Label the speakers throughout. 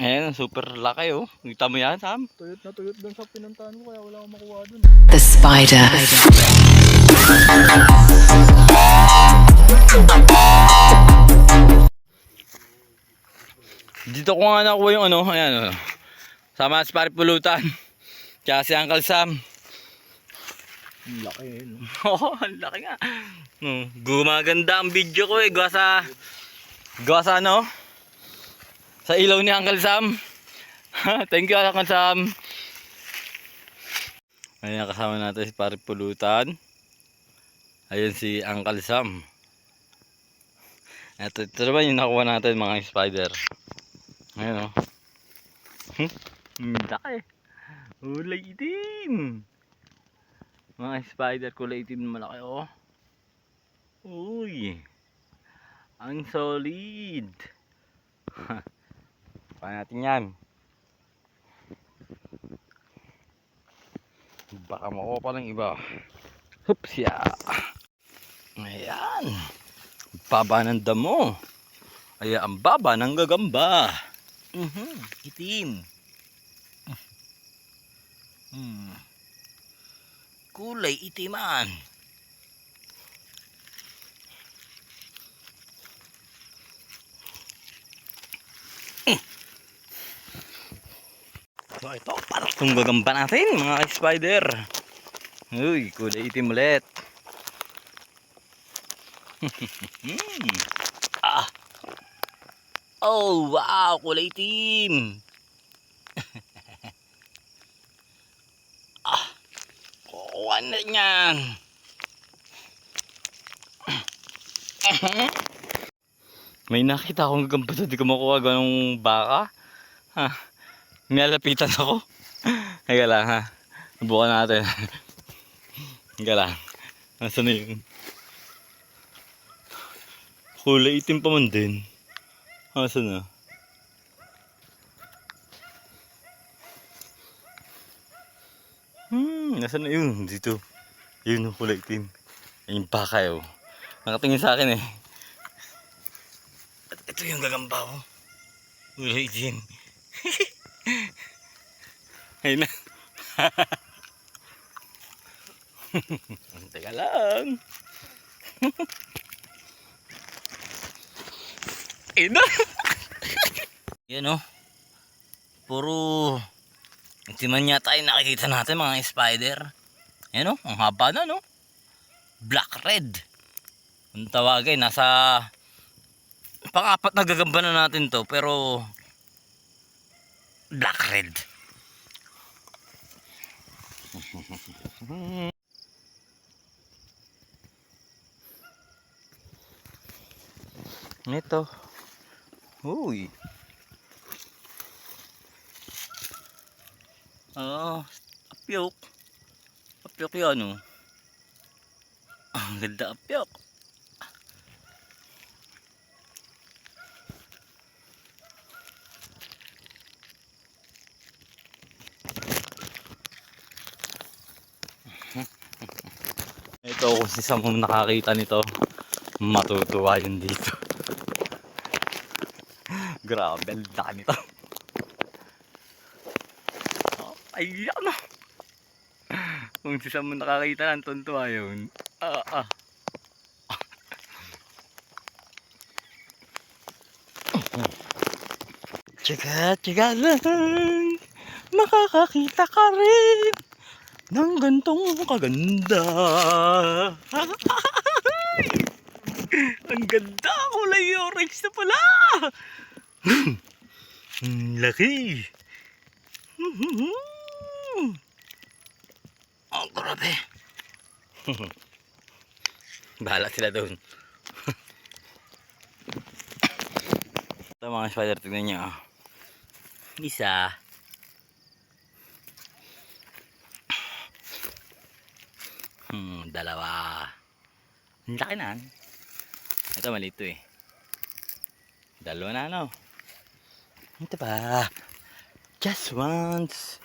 Speaker 1: Ayan, super laki oh. Kita mo yan, Sam?
Speaker 2: Tuyot na tuyot doon sa pinuntahan ko kaya wala akong makuha doon.
Speaker 3: The spider.
Speaker 1: Dito ko nga nakuha yung ano, ayan oh. Sama sa paripulutan. Tsaka si Uncle Sam.
Speaker 2: Ang laki eh. No?
Speaker 1: Oo, ang laki nga. Gumaganda ang video ko eh. Gawa sa ano? Sa ilaw ni Uncle Sam. Thank you Uncle Sam. Ayan, kasama natin si paripulutan. Ayun si Uncle Sam. Ito naman yung nakuha natin mga spider. Ayan o. Laki. Kulay itim. Mga spider kulay itim na malaki o. Uy. Ang solid. Paano natin yan? Baka makuha pa ng iba. Hoops ya. Ayan. Baba ng damo. Ayan ang baba ng gagamba. Itim. Kulay itiman. So ito, parang itong gagamba natin mga spider. Uy, kulay itim ulit. Oh wow, kulay itim. Kukuha na yan. May nakita akong gagamba doon, di ko makuha ganong baka. Nalapitan ako. Teka lang ha. Subukan natin. Teka lang. Nasaan na yun? Kulay itim pa man din. Nasaan na? Nasaan na yun? Dito. Yun yung kulay itim. Yung baka yun. Nakatingin sa akin eh. At ito yung gagamba ko. Kulay itim. Ayun na. Teka lang. Ayun na. Yan o. Puro itiman yata yung nakikita natin mga spider. Ayan o. Ang haba na no. Black red. Ang tawagin. Nasa pang-apat na gagamba na natin to. Pero black red. Ito. Uy. Apyok. Apyok yan oh. Ang ganda apyok. Ito kung si Sam nakakita nito, matutuwa yun dito. Grabe, ang laki nito. Ayan na. Kung si Sam nakakita ng tuntua yun. Tsaga lang. Makakakita ka rin ng gantong kaganda. Ang ganda, kulay orange na pala. Laki. Oh, grabe. Bahala sila doon. Ito mga spider, tignan nyo. Isa. Dalawa. Ang laki na. Ito malito eh. Dalawa na no. Ito pa. Just once.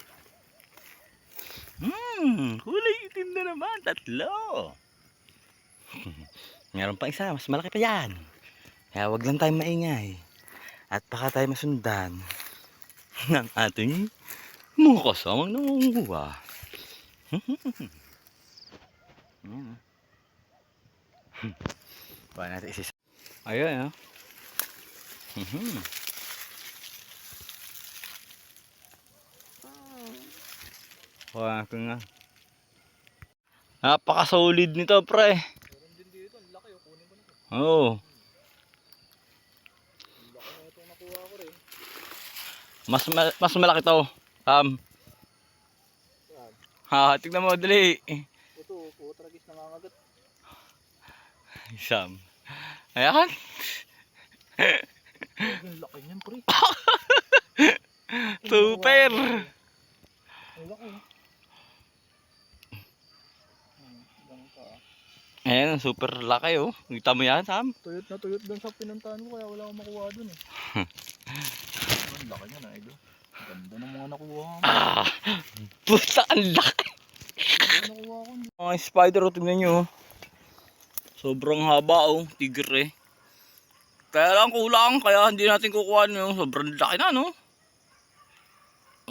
Speaker 1: Kulay itim na naman. Tatlo. Meron pa isa. Mas malaki pa yan. Kaya wag lang tayo maingay. At baka tayo masundan. ng ating mga kasamang nangunguha. Ayan. Baka natin isis. Ayun, ah. Wala ko nga. Napaka-solid nito, pre.
Speaker 2: Meron din dito, ang laki. Kunin ko na ito.
Speaker 1: Oo.
Speaker 2: Ang laki na ito nakuha ko rin.
Speaker 1: Mas malaki to.
Speaker 2: Yan.
Speaker 1: Tignan mo, dali.
Speaker 2: Ito, putragis nangangagat.
Speaker 1: Sam. Ayan.
Speaker 2: Ang laki niyan, pre.
Speaker 1: Super.
Speaker 2: Ang laki. Ganito.
Speaker 1: Ayan, super laki oh. Kita mo yan, Sam?
Speaker 2: Tuyot na tuyot doon sa pinuntahan ko kaya wala akong makuha doon eh. Ang laki niya na idol. Ganda ng mga nakuha mo.
Speaker 1: Puta, ang laki.
Speaker 2: Ang nakuha ko.
Speaker 1: Mga spider, oh, tingnan nyo. Oh. Sobrang haba oh, tigre. Kaya lang kulang, kaya hindi natin kukuha nyo. Sobrang laki na, no?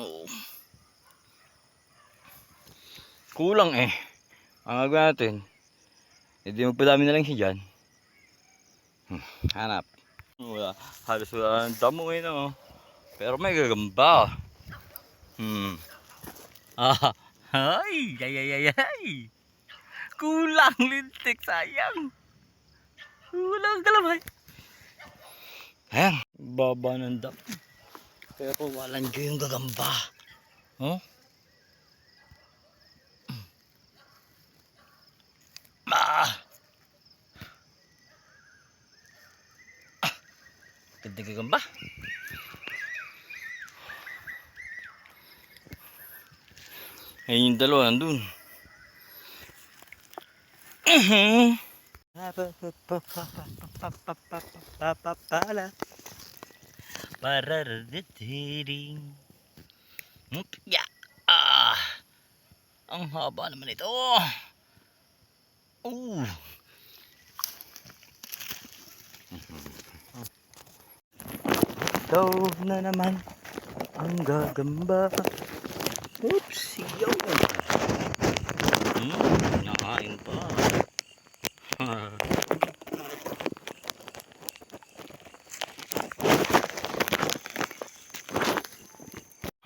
Speaker 1: Oo. Kulang eh. Ang gagawin natin, hindi magpadami na lang siya dyan. Hanap. Wala, halos wala ng damo eh, no? Pero may gagamba. Ay, ay. Kulang lintik, sayang. Kulang kalamay. Ayan, baba ng dam. Pero walang dyan yung gagamba. Oh? Ganda gagamba. Ayun yung dalawa nandun. Pararatiring. Ya. Ang haba naman ito. Ito na naman ang gagamba. Oops, yo. Nakain pa.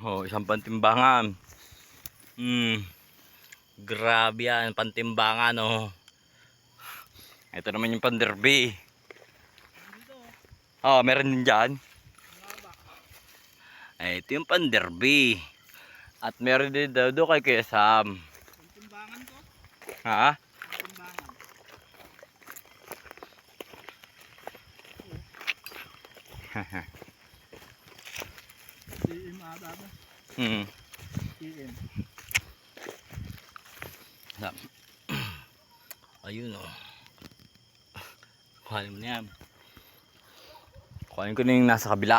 Speaker 1: Oh, isang pantimbangan. Grabe yan, pantimbangan oh. Ito naman yung panderby. Oh, meron din dyan. Ito yung panderby. At meron din daw kay Kuya Sam.
Speaker 2: Timbangan ko?
Speaker 1: Ha?
Speaker 2: Timbangan. CM ata ba? CM.
Speaker 1: Ayun oh. Kuhanin mo na yan. Kuhanin ko na yung nasa kabila.